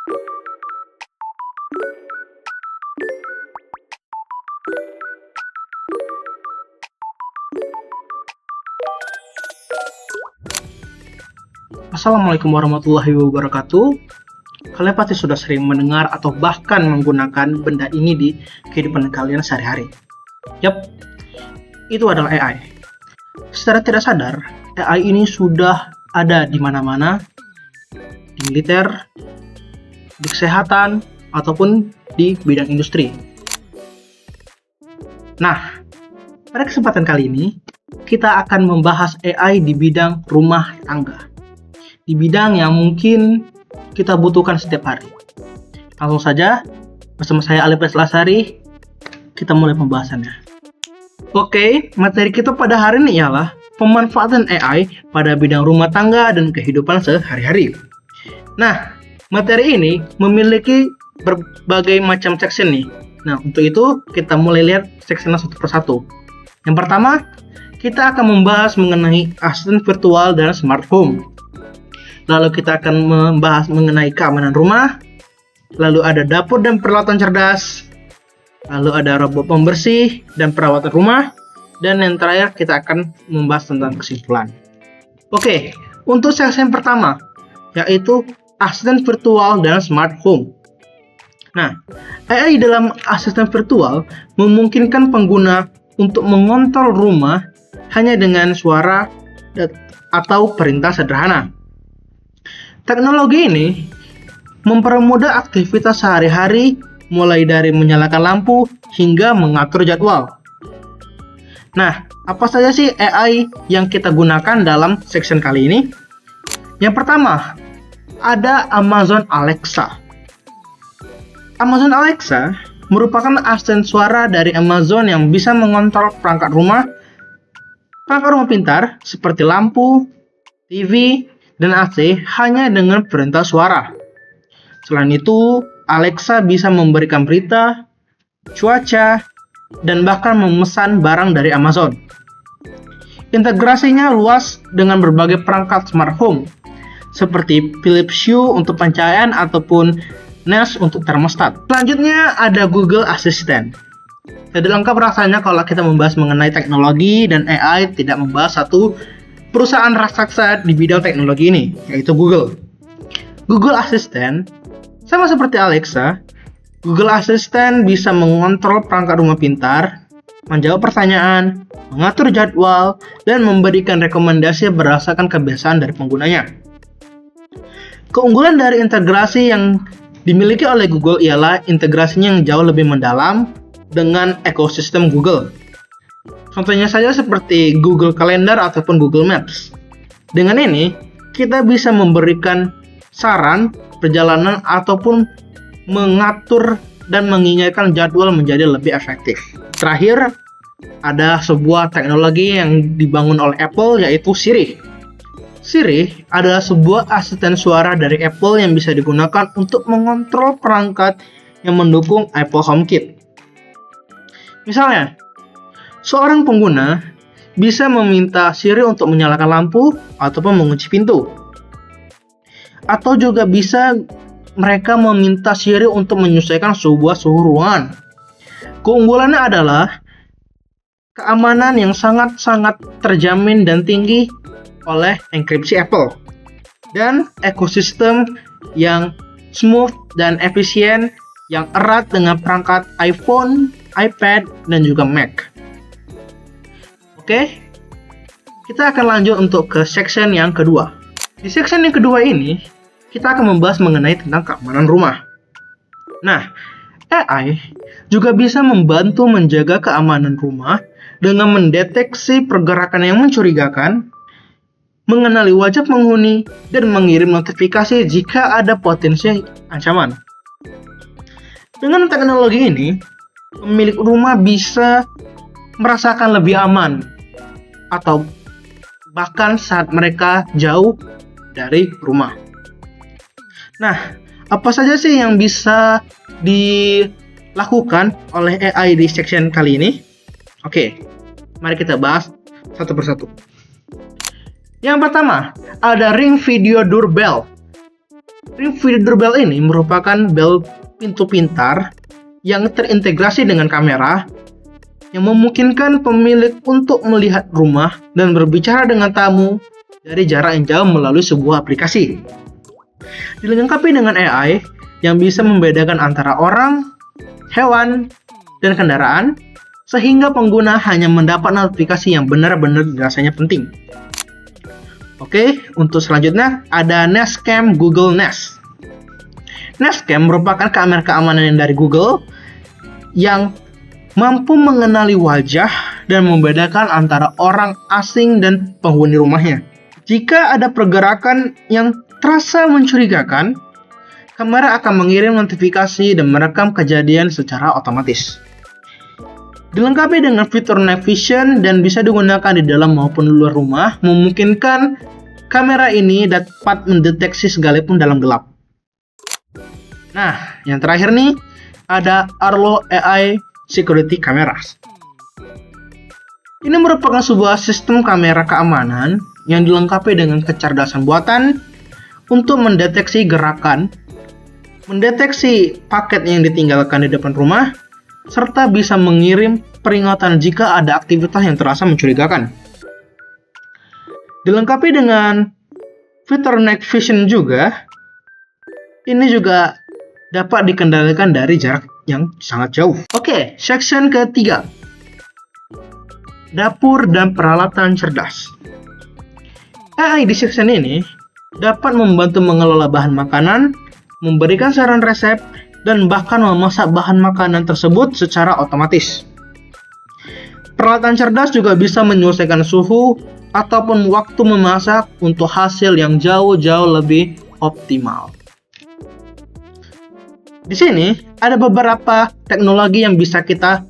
Assalamualaikum warahmatullahi wabarakatuh. Kalian pasti sudah sering mendengar atau bahkan menggunakan benda ini di kehidupan kalian sehari-hari. Yap, itu adalah AI. Secara tidak sadar, AI ini sudah ada di mana-mana, di militer, di kesehatan, ataupun di bidang industri. Nah, pada kesempatan kali ini, kita akan membahas AI di bidang rumah tangga. Di bidang yang mungkin kita butuhkan setiap hari. Langsung saja, bersama saya Alipes Lasari, kita mulai pembahasannya. Oke, materi kita pada hari ini ialah pemanfaatan AI pada bidang rumah tangga dan kehidupan sehari-hari. Nah, materi ini memiliki berbagai macam section nih. Nah, untuk itu kita mulai lihat sectionnya satu persatu. Yang pertama, kita akan membahas mengenai asisten virtual dan smart home. Lalu kita akan membahas mengenai keamanan rumah. Lalu ada dapur dan peralatan cerdas. Lalu ada robot pembersih dan perawatan rumah. Dan yang terakhir kita akan membahas tentang kesimpulan. Oke, untuk section pertama, yaitu asisten virtual dan smart home. Nah, AI dalam asisten virtual memungkinkan pengguna untuk mengontrol rumah hanya dengan suara atau perintah sederhana. Teknologi ini mempermudah aktivitas sehari-hari, mulai dari menyalakan lampu hingga mengatur jadwal. Nah, apa saja sih AI yang kita gunakan dalam section kali ini? Yang pertama, ada Amazon Alexa. Amazon Alexa merupakan asisten suara dari Amazon yang bisa mengontrol perangkat rumah pintar seperti lampu, TV, dan AC hanya dengan perintah suara. Selain itu, Alexa bisa memberikan berita, cuaca, dan bahkan memesan barang dari Amazon. Integrasinya luas dengan berbagai perangkat smart home, seperti Philips Hue untuk pencahayaan ataupun Nest untuk termostat. Selanjutnya ada Google Assistant. Tidak lengkap rasanya kalau kita membahas mengenai teknologi dan AI tidak membahas satu perusahaan raksasa di bidang teknologi ini, yaitu Google. Google Assistant, sama seperti Alexa, Google Assistant bisa mengontrol perangkat rumah pintar, menjawab pertanyaan, mengatur jadwal, dan memberikan rekomendasi berdasarkan kebiasaan dari penggunanya. Keunggulan dari integrasi yang dimiliki oleh Google ialah integrasinya yang jauh lebih mendalam dengan ekosistem Google. Contohnya saja seperti Google Calendar ataupun Google Maps. Dengan ini, kita bisa memberikan saran perjalanan ataupun mengatur dan mengingatkan jadwal menjadi lebih efektif. Terakhir, ada sebuah teknologi yang dibangun oleh Apple, yaitu Siri. Siri adalah sebuah asisten suara dari Apple yang bisa digunakan untuk mengontrol perangkat yang mendukung Apple HomeKit. Misalnya, seorang pengguna bisa meminta Siri untuk menyalakan lampu ataupun mengunci pintu. Atau juga bisa mereka meminta Siri untuk menyesuaikan sebuah suhu ruangan. Keunggulannya adalah keamanan yang sangat-sangat terjamin dan tinggi oleh enkripsi Apple. Dan ekosistem yang smooth dan efisien yang erat dengan perangkat iPhone, iPad, dan juga Mac. Oke, kita akan lanjut untuk ke section yang kedua. Di section yang kedua ini, kita akan membahas mengenai tentang keamanan rumah. Nah, AI juga bisa membantu menjaga keamanan rumah dengan mendeteksi pergerakan yang mencurigakan, mengenali wajah penghuni, dan mengirim notifikasi jika ada potensi ancaman. Dengan teknologi ini, pemilik rumah bisa merasakan lebih aman atau bahkan saat mereka jauh dari rumah. Nah, apa saja sih yang bisa dilakukan oleh AI di section kali ini? Oke, mari kita bahas satu persatu. Yang pertama, ada Ring Video Doorbell. Ring Feeder Bell ini merupakan bel pintu pintar yang terintegrasi dengan kamera yang memungkinkan pemilik untuk melihat rumah dan berbicara dengan tamu dari jarak yang jauh melalui sebuah aplikasi. Dilengkapi dengan AI yang bisa membedakan antara orang, hewan, dan kendaraan, sehingga pengguna hanya mendapat notifikasi yang benar-benar dirasanya penting. Oke, untuk selanjutnya ada Nest Cam Google Nest. Nest Cam merupakan kamera keamanan dari Google yang mampu mengenali wajah dan membedakan antara orang asing dan penghuni rumahnya. Jika ada pergerakan yang terasa mencurigakan, kamera akan mengirim notifikasi dan merekam kejadian secara otomatis. Dilengkapi dengan fitur Night Vision dan bisa digunakan di dalam maupun luar rumah, memungkinkan kamera ini dapat mendeteksi segalipun dalam gelap. Nah, yang terakhir nih, ada Arlo AI Security Cameras. Ini merupakan sebuah sistem kamera keamanan yang dilengkapi dengan kecerdasan buatan untuk mendeteksi gerakan, mendeteksi paket yang ditinggalkan di depan rumah, serta bisa mengirim peringatan jika ada aktivitas yang terasa mencurigakan. Dilengkapi dengan fitur Night Vision juga, ini juga dapat dikendalikan dari jarak yang sangat jauh. Oke, section ketiga. Dapur dan peralatan cerdas. AI di section ini dapat membantu mengelola bahan makanan, memberikan saran resep, dan bahkan memasak bahan makanan tersebut secara otomatis. Peralatan cerdas juga bisa menyelesaikan suhu ataupun waktu memasak untuk hasil yang jauh-jauh lebih optimal. Di sini ada beberapa teknologi yang bisa kita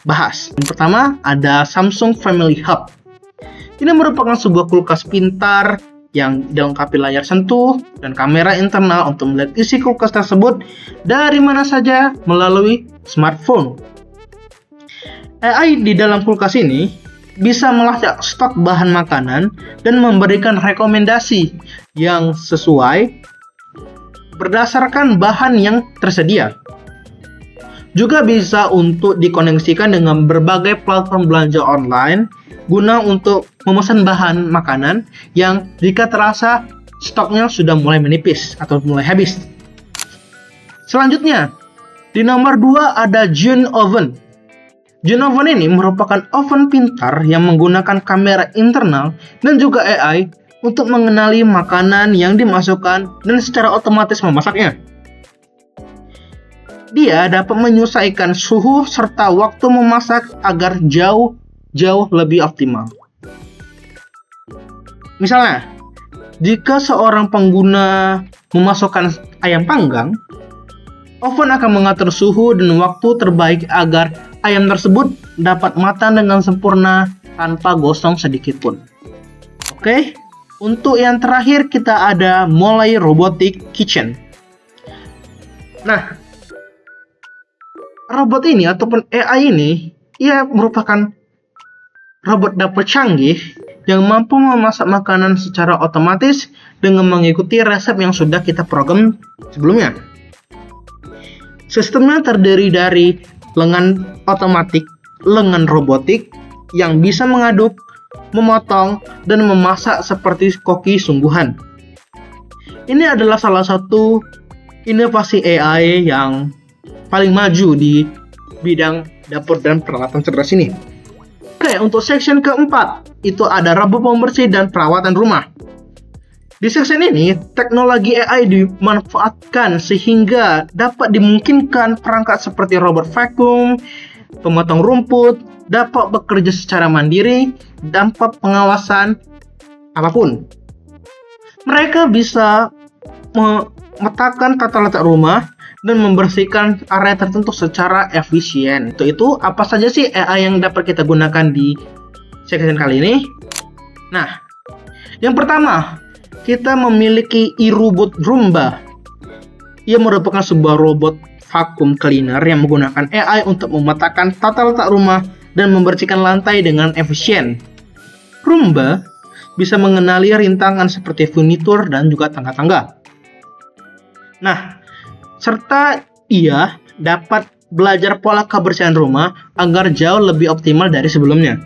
bahas. Yang pertama ada Samsung Family Hub. Ini merupakan sebuah kulkas pintar yang dilengkapi layar sentuh dan kamera internal untuk melihat isi kulkas tersebut dari mana saja melalui smartphone. AI di dalam kulkas ini bisa melacak stok bahan makanan dan memberikan rekomendasi yang sesuai berdasarkan bahan yang tersedia. Juga bisa untuk dikoneksikan dengan berbagai platform belanja online guna untuk memesan bahan makanan yang jika terasa stoknya sudah mulai menipis atau mulai habis. Selanjutnya, di nomor 2 ada June Oven. June Oven ini merupakan oven pintar yang menggunakan kamera internal dan juga AI untuk mengenali makanan yang dimasukkan dan secara otomatis memasaknya. Dia dapat menyesuaikan suhu serta waktu memasak agar jauh lebih optimal. Misalnya, jika seorang pengguna memasukkan ayam panggang, oven akan mengatur suhu dan waktu terbaik agar ayam tersebut dapat matang dengan sempurna tanpa gosong sedikit pun. Oke, untuk yang terakhir kita ada Molay Robotic Kitchen. Nah, robot ini ataupun AI ini, ia merupakan robot dapur canggih yang mampu memasak makanan secara otomatis dengan mengikuti resep yang sudah kita program sebelumnya. Sistemnya terdiri dari lengan otomatik, lengan robotik yang bisa mengaduk, memotong, dan memasak seperti koki sungguhan. Ini adalah salah satu inovasi AI yang paling maju di bidang dapur dan peralatan cerdas ini. Oke, untuk section keempat, itu ada robot pembersih dan perawatan rumah. Di section ini, teknologi AI dimanfaatkan sehingga dapat dimungkinkan perangkat seperti robot vacuum, pemotong rumput, dapat bekerja secara mandiri tanpa pengawasan apapun. Mereka bisa memetakan tata letak rumah dan membersihkan area tertentu secara efisien. Itu apa saja sih AI yang dapat kita gunakan di section kali ini? Nah, yang pertama, kita memiliki iRobot Roomba. Ia merupakan sebuah robot vacuum cleaner yang menggunakan AI untuk memetakan tata letak rumah dan membersihkan lantai dengan efisien. Roomba bisa mengenali rintangan seperti furnitur dan juga tangga-tangga. Nah, serta ia dapat belajar pola kebersihan rumah agar jauh lebih optimal dari sebelumnya.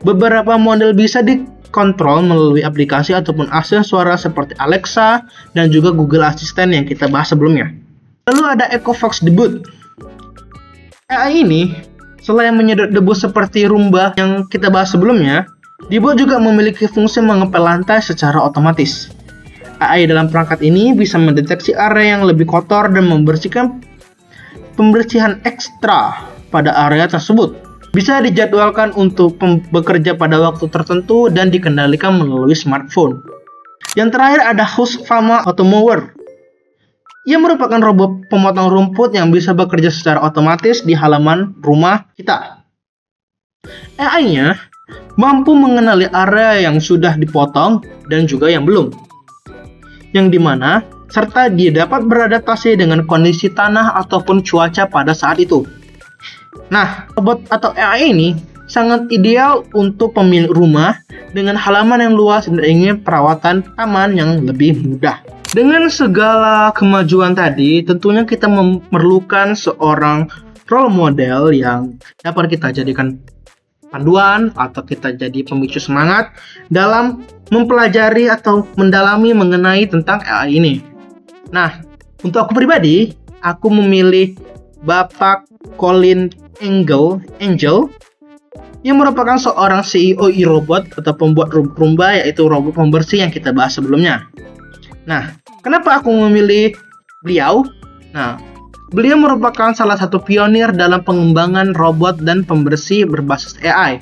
Beberapa model bisa dikontrol melalui aplikasi ataupun aksesoris seperti Alexa dan juga Google Assistant yang kita bahas sebelumnya. Lalu ada EcoFox Debut. AI ini, selain menyedot debu seperti Roomba yang kita bahas sebelumnya, Debut juga memiliki fungsi mengepel lantai secara otomatis. AI dalam perangkat ini bisa mendeteksi area yang lebih kotor dan membersihkan pembersihan ekstra pada area tersebut. Bisa dijadwalkan untuk bekerja pada waktu tertentu dan dikendalikan melalui smartphone. Yang terakhir ada Husqvarna Automower. Ia merupakan robot pemotong rumput yang bisa bekerja secara otomatis di halaman rumah kita. AI-nya mampu mengenali area yang sudah dipotong dan juga yang belum. Yang dimana serta dia dapat beradaptasi dengan kondisi tanah ataupun cuaca pada saat itu. Nah, robot atau AI ini sangat ideal untuk pemilik rumah dengan halaman yang luas dan ingin perawatan taman yang lebih mudah. Dengan segala kemajuan tadi, tentunya kita memerlukan seorang role model yang dapat kita jadikan panduan atau kita jadi pemicu semangat dalam mempelajari atau mendalami mengenai tentang AI ini. Nah, untuk aku pribadi, aku memilih Bapak Colin Angel yang merupakan seorang CEO iRobot atau pembuat Roomba, yaitu robot pembersih yang kita bahas sebelumnya. Nah, kenapa aku memilih beliau? Nah, beliau merupakan salah satu pionir dalam pengembangan robot dan pembersih berbasis AI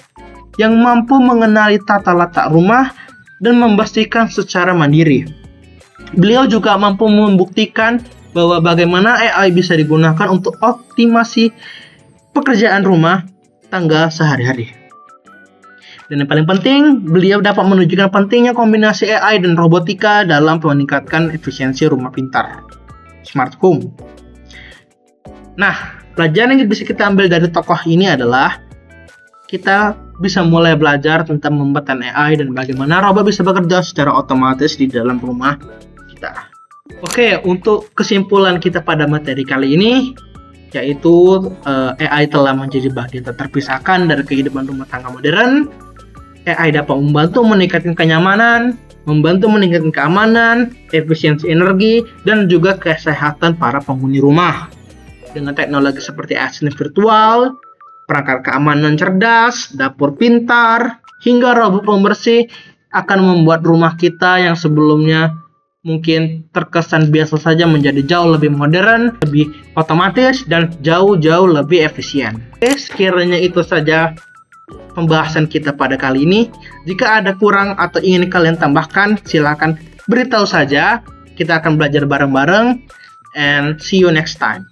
yang mampu mengenali tata letak rumah dan membersihkan secara mandiri. Beliau juga mampu membuktikan bahwa bagaimana AI bisa digunakan untuk optimasi pekerjaan rumah tangga sehari-hari. Dan yang paling penting, beliau dapat menunjukkan pentingnya kombinasi AI dan robotika dalam meningkatkan efisiensi rumah pintar, smart home. Nah, pelajaran yang bisa kita ambil dari tokoh ini adalah kita bisa mulai belajar tentang pembuatan AI dan bagaimana robot bisa bekerja secara otomatis di dalam rumah kita. Oke, untuk kesimpulan kita pada materi kali ini, yaitu AI telah menjadi bagian tak terpisahkan dari kehidupan rumah tangga modern. AI dapat membantu meningkatkan kenyamanan, membantu meningkatkan keamanan, efisiensi energi, dan juga kesehatan para penghuni rumah. Dengan teknologi seperti asisten virtual, perangkat keamanan cerdas, dapur pintar, hingga robot pembersih akan membuat rumah kita yang sebelumnya mungkin terkesan biasa saja menjadi jauh lebih modern, lebih otomatis, dan jauh-jauh lebih efisien. Oke, sekiranya itu saja pembahasan kita pada kali ini. Jika ada kurang atau ingin kalian tambahkan, silakan beritahu saja. Kita akan belajar bareng-bareng, and see you next time.